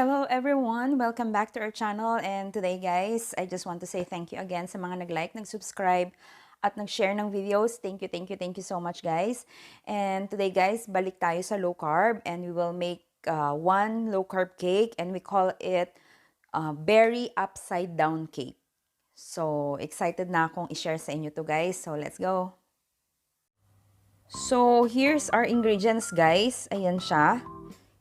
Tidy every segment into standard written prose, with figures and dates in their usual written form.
Hello everyone! Welcome back to our channel, and today guys, I just want to say thank you again sa mga nag-like, nag-subscribe at nag-share ng videos. Thank you so much guys. And today guys, balik tayo sa low carb and we will make one low carb cake and we call it berry upside down cake. So excited na akong i-share sa inyo to guys. So let's go! So here's our ingredients guys. Ayan siya.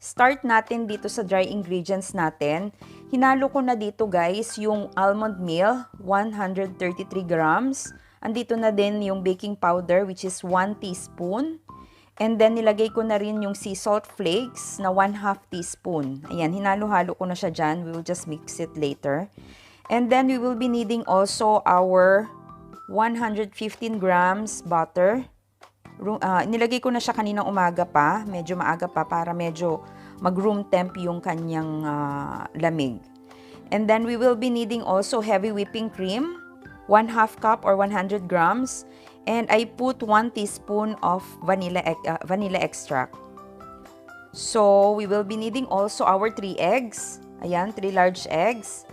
Start natin dito sa dry ingredients natin. Hinalo ko na dito guys yung almond meal, 133 grams. Andito na din yung baking powder which is 1 teaspoon. And then nilagay ko na rin yung sea salt flakes na 1/2 teaspoon. Ayan, hinalo-halo ko na siya dyan. We will just mix it later. And then we will be needing also our 115 grams butter. Nilagay ko na siya kaninang umaga pa, medyo maaga pa para medyo mag-room temp yung kanyang lamig. And then we will be needing also heavy whipping cream, 1/2 cup or 100 grams. And I put 1 teaspoon of vanilla extract. So we will be needing also our 3 eggs. Ayan, 3 large eggs.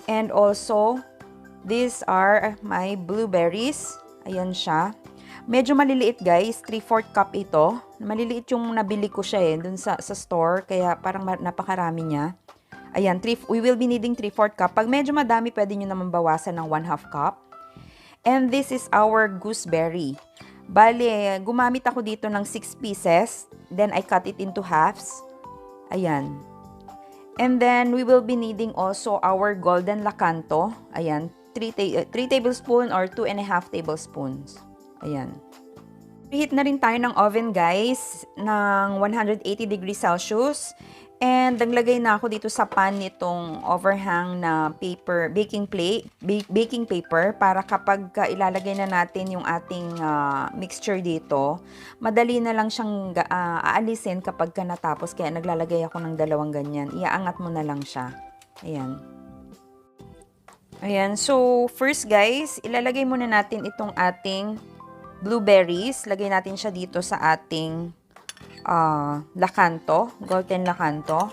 And also, these are my blueberries. Ayan siya. Medyo maliliit guys, 3/4 cup ito. Maliliit yung nabili ko siya dun sa store, kaya parang napakarami niya. Ayan, we will be needing 3/4 cup. Pag medyo madami, pwede nyo naman bawasan ng 1/2 cup. And this is our gooseberry. Bale, gumamit ako dito ng 6 pieces. Then I cut it into halves. Ayan. And then we will be needing also our golden lakanto. Ayan, 3 tablespoons or 2.5 tablespoons. Ayan. Preheat na rin tayo ng oven guys ng 180 degrees Celsius. And naglagay na ako dito sa pan nitong overhang na paper, baking paper para kapag ilalagay na natin yung ating mixture dito, madali na lang siyang aalisin kapag natapos. Kaya naglalagay ako ng 2 ganyan. Iaangat mo na lang siya. Ayan. Ayan. So, first guys, ilalagay muna natin itong ating blueberries. Lagay natin siya dito sa ating lakanto, golden lakanto,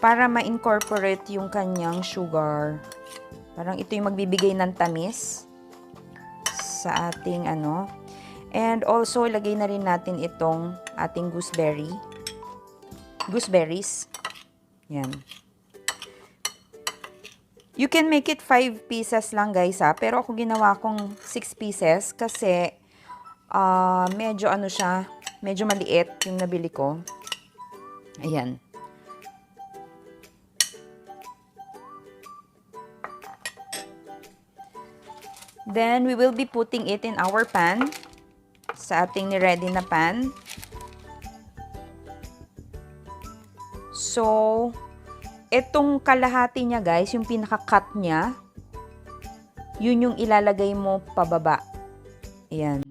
para ma-incorporate yung kanyang sugar. Parang ito yung magbibigay ng tamis sa ating ano. And also, lagay na rin natin itong ating gooseberries. Yan. You can make it 5 pieces lang guys pero ako ginawa kong 6 pieces kasi medyo ano siya, medyo maliit yung nabili ko. Ayan. Then, we will be putting it in our pan. Sa ating ni-ready na pan. So, itong kalahati niya guys, yung pinaka-cut niya, yun yung ilalagay mo pababa. Ayan.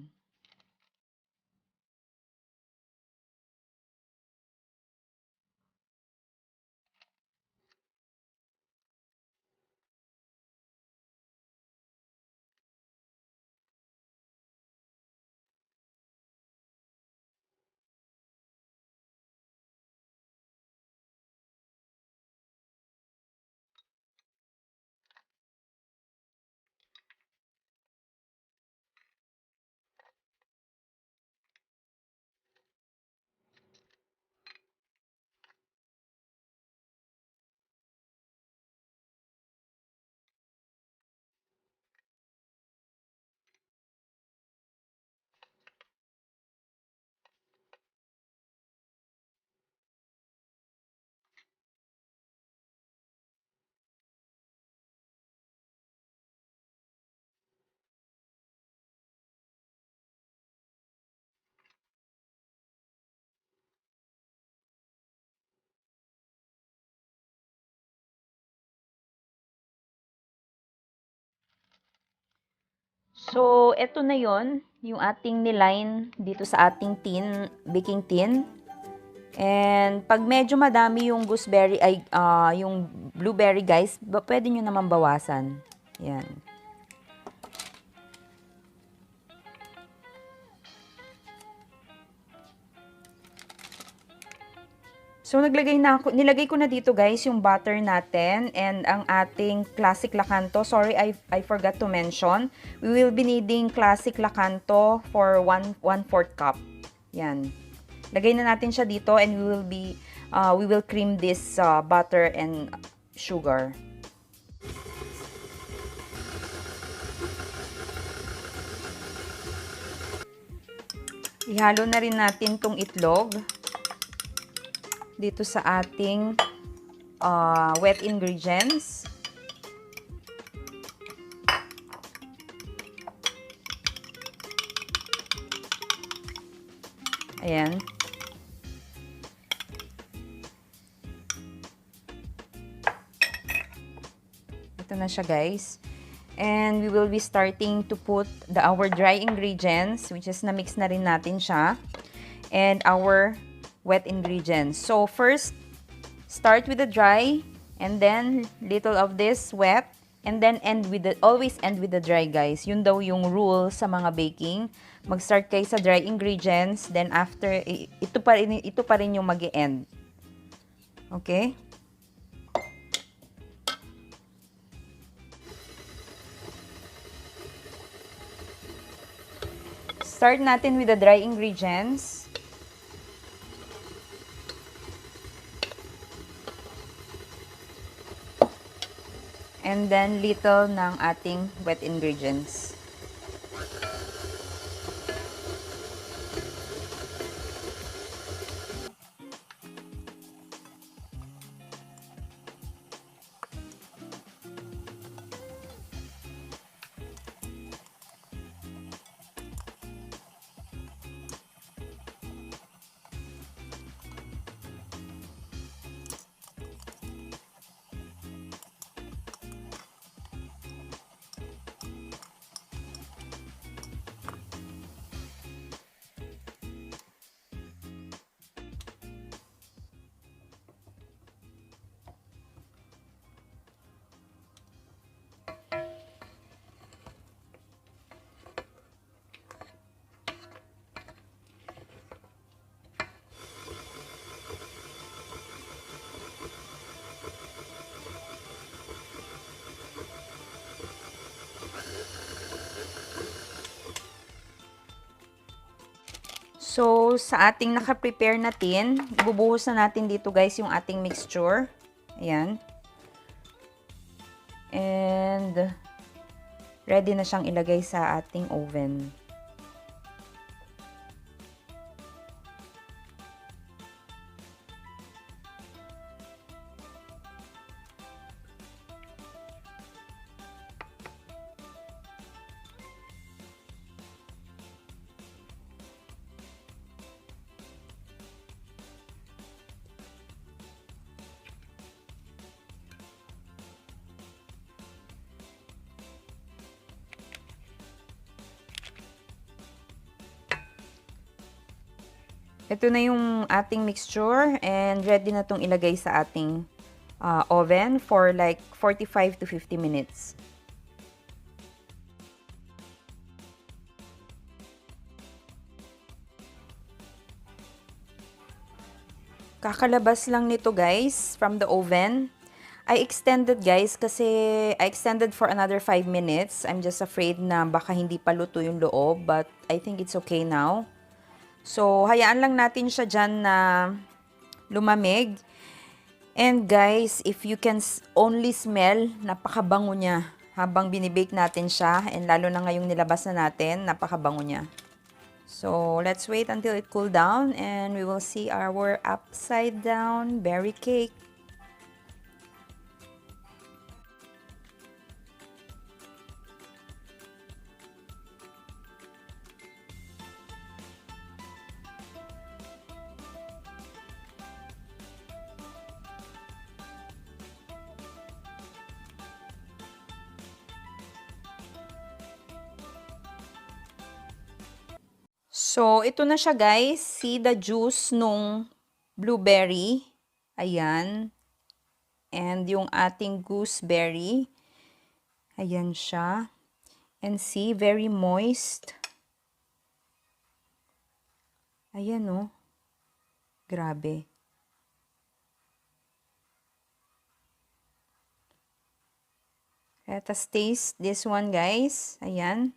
So, eto na yon yung ating niline dito sa ating tin, baking tin. And pag medyo madami yung gooseberry, yung blueberry guys, pwede nyo naman bawasan. Yan. So, nilagay ko na dito guys yung butter natin and ang ating classic lakanto. Sorry, I forgot to mention. We will be needing classic lakanto for 1/4 cup. Yan. Lagay na natin siya dito and we will cream this butter and sugar. Ihalo na rin natin tong itlog dito sa ating wet ingredients. Ayan. Ito na siya guys. And we will be starting to put our dry ingredients, which is na-mix na rin natin siya, and our wet ingredients. So first, start with the dry, and then little of this wet, and then always end with the dry guys. Yun daw yung rule sa mga baking. Mag-start kayo sa dry ingredients, then after, ito pa rin yung mag-e-end. Okay? Start natin with the dry ingredients. And then little ng ating wet ingredients. So, sa ating naka-prepare na tin, ibubuhos na natin dito guys yung ating mixture. Ayan. And, ready na siyang ilagay sa ating oven. Ito na yung ating mixture and ready na tong ilagay sa ating oven for like 45 to 50 minutes. Kakalabas lang nito guys from the oven. I extended guys kasi I extended for another 5 minutes. I'm just afraid na baka hindi pa luto yung loob, but I think it's okay now. So, hayaan lang natin siya dyan na lumamig. And guys, if you can only smell, napakabango niya habang binibake natin siya. And lalo na ngayong nilabas na natin, napakabango niya. So, let's wait until it cool down and we will see our upside down berry cake. So, ito na siya guys. See the juice nung blueberry. Ayan. And yung ating gooseberry. Ayan siya. And see, very moist. Ayan oh. Grabe. Let us taste this one, guys. Ayan.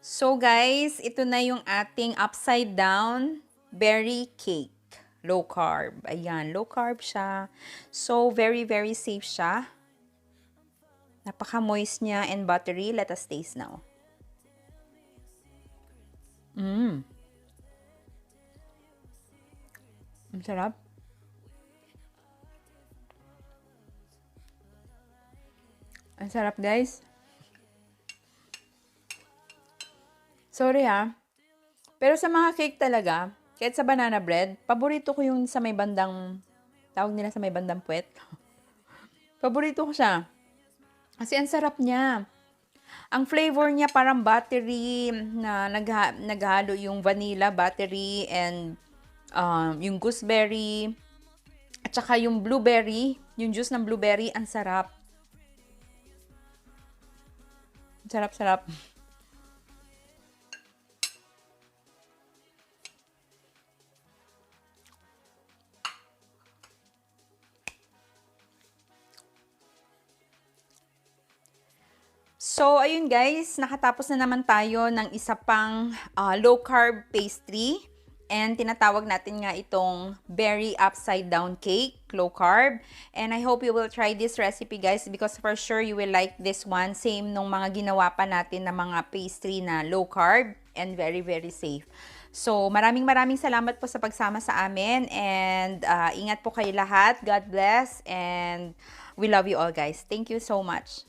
So guys, ito na yung ating upside down berry cake. Low carb. Ayan, low carb siya. So, very, very safe siya. Napaka-moist niya and buttery. Let us taste now. Ang sarap. Ang sarap, guys. Sorry ha. Pero sa mga cake talaga, kahit sa banana bread, paborito ko yung sa may bandang, tawag nila sa may bandang puwet. Paborito ko siya. Kasi ang sarap niya. Ang flavor niya parang buttery na naghalo yung vanilla, buttery, and yung gooseberry, at saka yung blueberry, yung juice ng blueberry, ang sarap. Sarap-sarap. So, ayun guys, nakatapos na naman tayo ng isa pang low-carb pastry. And tinatawag natin nga itong berry upside down cake, low-carb. And I hope you will try this recipe guys because for sure you will like this one. Same nung mga ginawa pa natin na mga pastry na low-carb and very, very safe. So, maraming salamat po sa pagsama sa amin. And ingat po kayo lahat. God bless. And we love you all guys. Thank you so much.